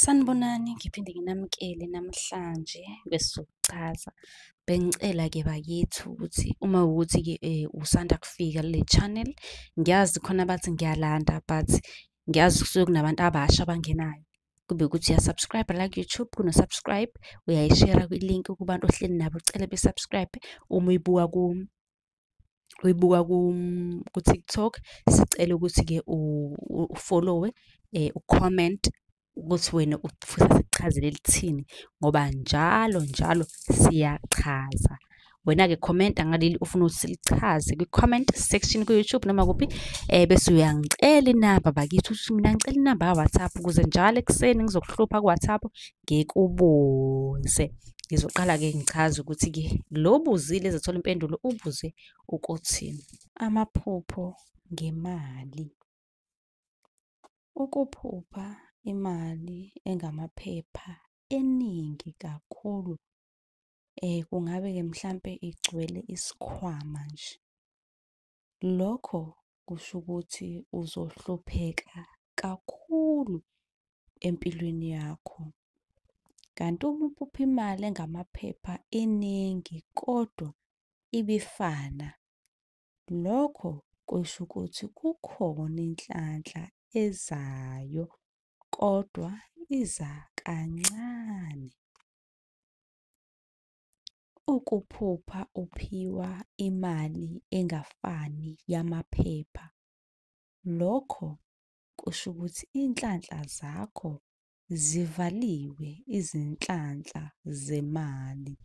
Sanibonani, ngiphinde nginamukele namhlanje besizochaza. Bengicela-ke bakithi ukuthi uma ukuthi-ke usanda kufika kule channel, ngiyazi khona bathi ngiyalanda but ngiyazi kusuke kunabantu abasha abangenayo. Kube ukuthi uya-subscribe la ku-YouTube, kuno-subscribe, uyayishera kwilink kubantu ohleli nabo, ucele be-subscribe. Uma uyibuka ku-TikTok, sicela ukuthi-ke ufollowe, ucomment ukuthi wena ufisa sikuchazele lithini ngoba njalo siyachaza. Wena-ke comment ngaleli ufuna ukuthi silichaze kwi-comment section ku-YouTube noma kuphi, bese uyangicela inamba bakithi ukuthi mina ngicela inamba ya-WhatsApp ukuze njalo ekuseni ngizokuhlupha ku-WhatsApp ngikubuze. Ngizoqala-ke ngichaze ukuthi-ke lo buzile ezothola impendulo ubuze ukuthini. Amaphupho ngemali. Ukuphupha imali engamaphepha eningi kakhulu, kungabe-ke mhlampe igcwele isikhwama nje. Lokho kusho ukuthi uzohlupheka kakhulu empilweni yakho. Kanti uma uphupha imali engamaphepha eningi kodwa ibifana, lokho kusho ukuthi kukhona inhlanhla ezayo kodwa iza kancane. Ukuphupha uphiwa imali engafani yamaphepha, lokho kusho ukuthi inhlanhla zakho zivaliwe, izinhlanhla zemali.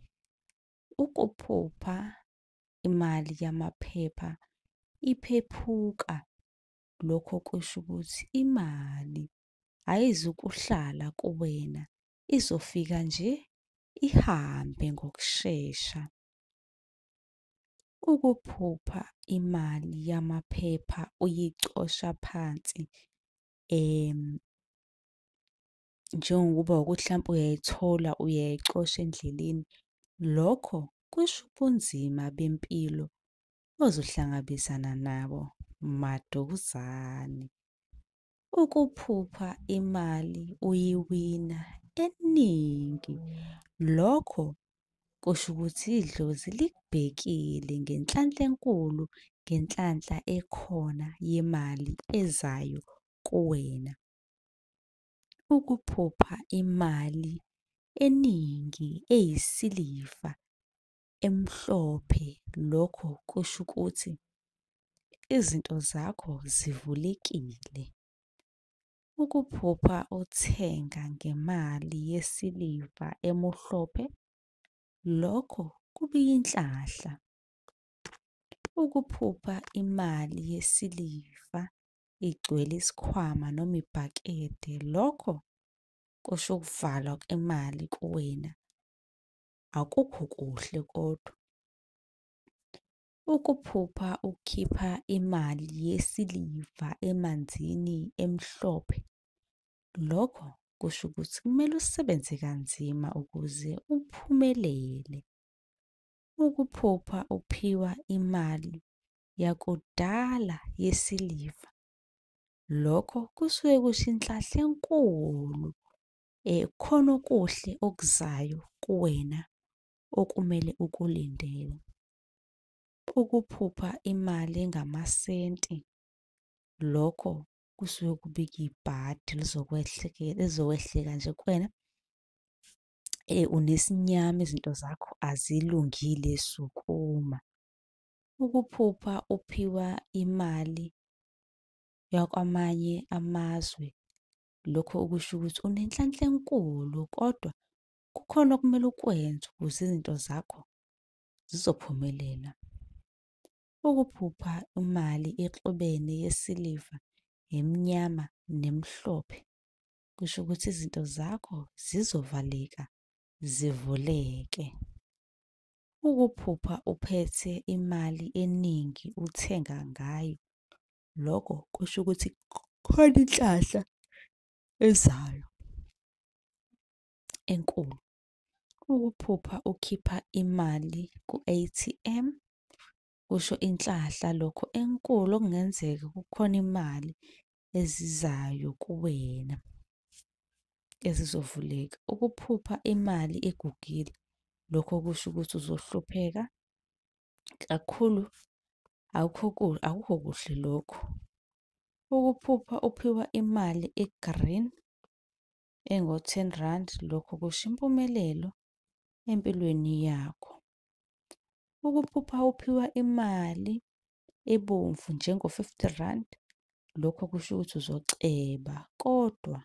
Ukuphupha imali yamaphepha iphephuka, lokho kusho ukuthi imali ayizukuhlala kuwena, izofika nje ihambe ngokushesha. Ukuphupha imali yamaphepha uyicosha phansi, njengokuba ukuthi hlampe uyayithola uyayicosha endleleni, lokho kusho ubunzima bempilo ozohlangabezana nabo maduzane. Ukuphupha imali uyiwina eningi, lokho kusho ukuthi idlozi likubhekile ngenhlanhla enkulu, ngenhlanhla ekhona yemali ezayo kuwena. Ukuphupha imali eningi eyisiliva emhlophe, lokho kusho ukuthi izinto zakho zivulekile. Ukuphupha uthenga ngemali yesiliva emhlophe, lokho kubiyinhlahla. Ukuphupha imali yesiliva igcwele isikhwama noma ibhakede, lokho kusho ukuvalwa kwemali kuwena. Akukho kuhle kodwa. Ukuphupha ukhipha imali yesiliva emanzini emhlophe, lokho kusho ukuthi kumele usebenze kanzima ukuze uphumelele. Ukuphupha uphiwa imali yakudala yesiliva, lokho kusuke kusho inhlahla enkulu, khona okuhle okuzayo kuwena okumele ukulindele. Ukuphupha imali engamasenti, lokho kusuke kubika ibhadi lizokwehleka nje kuwena. Unesinyama, izinto zakho azilungile, sukuma. Ukuphupha uphiwa imali yakwamanye amazwe, lokho okusho ukuthi unenhlanhla enkulu kodwa kukhona okumele ukwenze ukuze izinto zakho zizophumelela. Ukuphupha imali exubene yesiliva, emnyama nemhlophe, kusho ukuthi izinto zakho zizovaleka zivuleke. Ukuphupha uphethe imali eningi uthenga ngayo, lokho kusho ukuthi khona inhlahla ezayo enkulu. Ukuphupha ukhipha imali ku-ATM, kusho inhlahla lokho enkulu okungenzeka kukhona imali ezizayo kuwena. ezizovuleka. Ukuphupha imali egugile, lokho kusho ukuthi uzohlupheka kakhulu, akukho kuhle lokho. Ukuphupha uphiwa imali e-green engo-R10, lokho kusho impumelelo empilweni yakho. Ukuphupha uphiwa imali ebomvu njengo-R50, lokho kusho ukuthi uzoceba, kodwa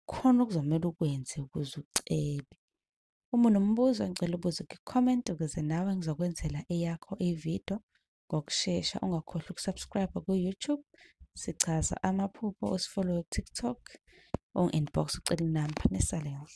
khona okuzomele ukwenze ukuze ucebe. Uma unombuzo ngicela ubuze kwi-comment ukuze nawe ngizokwenzela eyakho ividiyo ngokushesha. Ungakhohlwa ukusubscribe ku-YouTube. Sichaza amaphupho, usifollowe ku-TikTok, ungi-inbox ucela inamba. Nisalele.